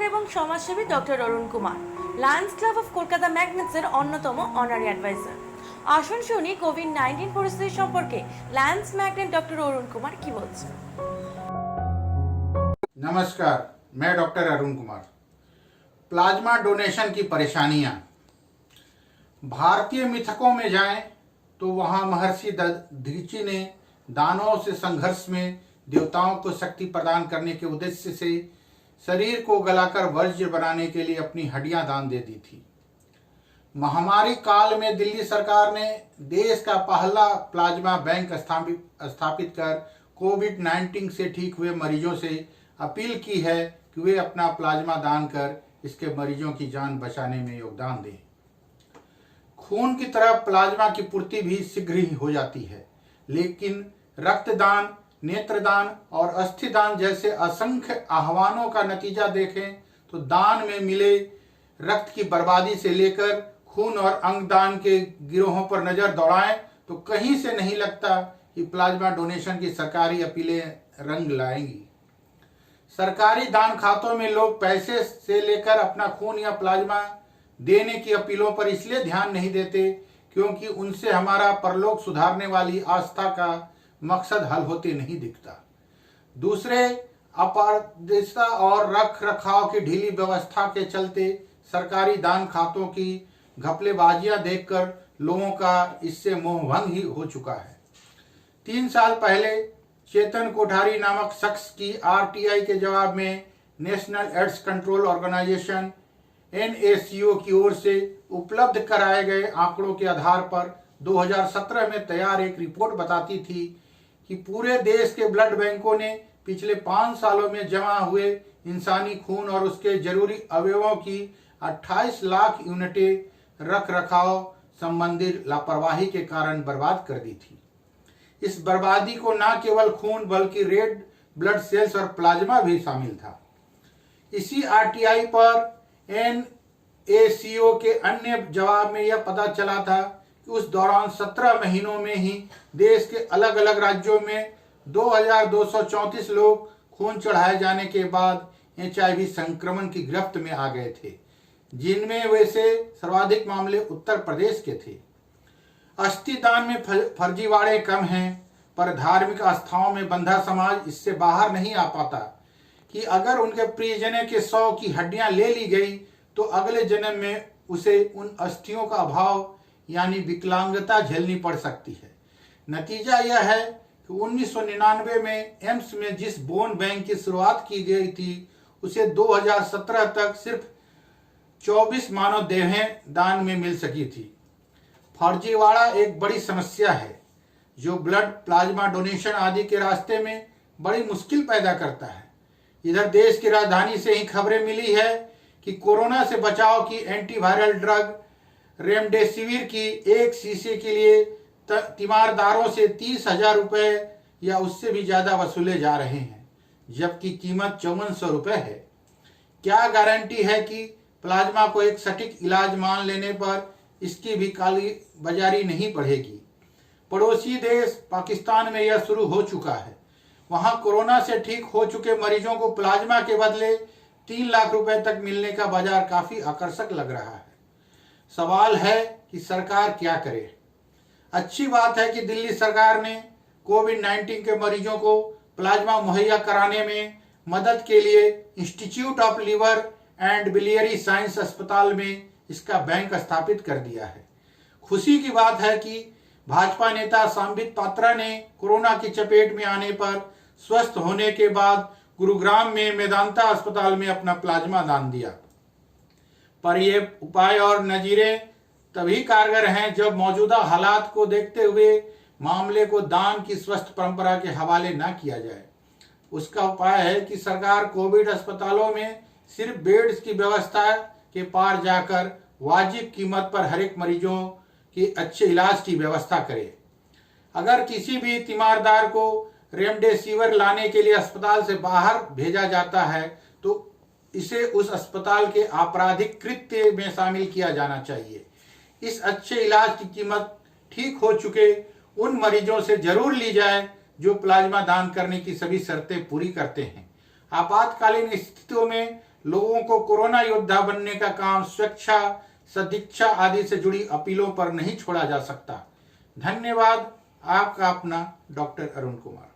চিকিৎসক এবং সমাজসেবী doctor Arun Kumar Lions club of Kolkata ম্যাগনেটসের অন্যতম অনারি অ্যাডভাইজার। আসুন শুনি কোভিড-19 পরিস্থিতি সম্পর্কে Lions magnet doctor Arun Kumar কি বলছেন। नमस्कार, मैं doctor Arun Kumar. Plasma donation की परेशानियां। भारतीय मिथकों में जाएं तो वहां महर्षि दधीचि ने दानवों से संघर्ष में देवताओं को शक्ति प्रदान करने के उद्देश्य से शरीर को गलाकर वज्र बनाने के लिए अपनी हड्डियां दान दे दी थी। महामारी काल में दिल्ली सरकार ने देश का पहला प्लाज्मा बैंक स्थापित कर कोविड-19 से ठीक हुए मरीजों से अपील की है कि वे अपना प्लाज्मा दान कर इसके मरीजों की जान बचाने में योगदान दें। खून की तरह प्लाज्मा की पूर्ति भी शीघ्र ही हो जाती है, लेकिन रक्तदान, नेत्रदान और अस्थिदान जैसे असंख्य आह्वानों का नतीजा देखें तो दान में मिले रक्त की बर्बादी से लेकर खून और अंगदान के गिरोहों पर नजर दौड़ाएं तो कहीं से नहीं लगता कि प्लाज्मा डोनेशन की सरकारी अपीलें रंग लाएंगी। सरकारी दान खातों में लोग पैसे से लेकर अपना खून या प्लाज्मा देने की अपीलों पर इसलिए ध्यान नहीं देते क्योंकि उनसे हमारा परलोक सुधारने वाली आस्था का मकसद हल होते नहीं दिखता। दूसरे, अपारदर्शिता और रख रखाव की ढीली व्यवस्था के चलते सरकारी दान खातों की घपलेबाजियां देखकर लोगों का इससे मोहभंग ही हो चुका है। 3 साल पहले चेतन कोठारी नामक शख्स की आरटीआई के जवाब में national AIDS control organisation NACO की ओर से उपलब्ध कराए गए आंकड़ों के आधार पर 2017 में तैयार एक रिपोर्ट बताती थी कि पूरे देश के ब्लड बैंकों ने पिछले 5 सालों में जमा हुए इंसानी खून और उसके जरूरी अवयवों की 28 लाख यूनिटें रख रखाव संबंधी लापरवाही के कारण बर्बाद कर दी थी। इस बर्बादी को न केवल खून बल्कि रेड ब्लड सेल्स और प्लाज्मा भी शामिल था। इसी आरटीआई पर NACO के अन्य जवाब में यह पता चला था कि उस दौरान 17 महीनों में ही देश के अलग अलग राज्यों में 2234 लोग खून चढ़ाए जाने के बाद HIV संक्रमण की गिरफ्त में आ गए थे, जिनमें वैसे सर्वाधिक मामले उत्तर प्रदेश के थे। अस्थिदान में फर्जीवाड़े कम हैं, पर धार्मिक आस्थाओं में बंधा समाज इससे बाहर नहीं आ पाता कि अगर उनके प्रियजनों के 100 की हड्डियां ले ली गई तो अगले जन्म में उसे उन अस्थियों का अभाव यानी विकलांगता झेलनी पड़ सकती है। नतीजा यह है कि 1999 में एम्स में जिस बोन बैंक की शुरुआत की गई थी उसे 2017 तक सिर्फ 24 मानव देहें दान में मिल सकी थी। फर्जीवाड़ा एक बड़ी समस्या है जो ब्लड, प्लाज्मा डोनेशन आदि के रास्ते में बड़ी मुश्किल पैदा करता है। इधर देश की राजधानी से ही खबरें मिली है कि कोरोना से बचाव की एंटीवायरल ड्रग रेमडेसिविर की एक शीशे के लिए तीमारदारों से 30,000 रुपए या उससे भी ज्यादा वसूले जा रहे हैं, जबकि कीमत 5400 रुपए है। क्या गारंटी है कि प्लाज्मा को एक सटीक इलाज मान लेने पर इसकी भी काली बाजारी नहीं बढ़ेगी। पड़ोसी देश पाकिस्तान में यह शुरू हो चुका है। वहां कोरोना से ठीक हो चुके मरीजों को प्लाज्मा के बदले 3 लाख रुपए तक मिलने का बाजार काफी आकर्षक लग रहा है। सवाल है कि सरकार क्या करे। अच्छी बात है कि दिल्ली सरकार ने कोविड-19 के मरीजों को प्लाज्मा मुहैया कराने में मदद के लिए institute of liver and biliary science अस्पताल में इसका बैंक स्थापित कर दिया है। खुशी की बात है कि भाजपा नेता संबित पात्रा ने कोरोना की चपेट में आने पर स्वस्थ होने के बाद गुरुग्राम में मेदांता अस्पताल में अपना प्लाज्मा दान दिया। पर ये उपाय और नजीरें तभी कारगर हैं जब मौजूदा हालात को देखते हुए मामले को दान की स्वस्थ परंपरा के हवाले न किया जाए। उसका उपाय है कि सरकार कोविड अस्पतालों में सिर्फ बेड्स की व्यवस्था के पार जाकर वाजिब कीमत पर हर एक मरीजों की अच्छे इलाज की व्यवस्था करे। अगर किसी भी तीमारदार को रेमडेसिविर लाने के लिए अस्पताल से बाहर भेजा जाता है तो इसे उस अस्पताल के आपराधिक कृत्य में शामिल किया जाना चाहिए। इस अच्छे इलाज की कीमत ठीक हो चुके उन मरीजों से जरूर ली जाए जो प्लाज्मा दान करने की सभी शर्तें पूरी करते हैं। आपातकालीन स्थितियों में लोगों को कोरोना योद्धा बनने का काम स्वेच्छा, सदिच्छा आदि से जुड़ी अपीलों पर नहीं छोड़ा जा सकता। धन्यवाद। आपका अपना डॉक्टर अरुण कुमार।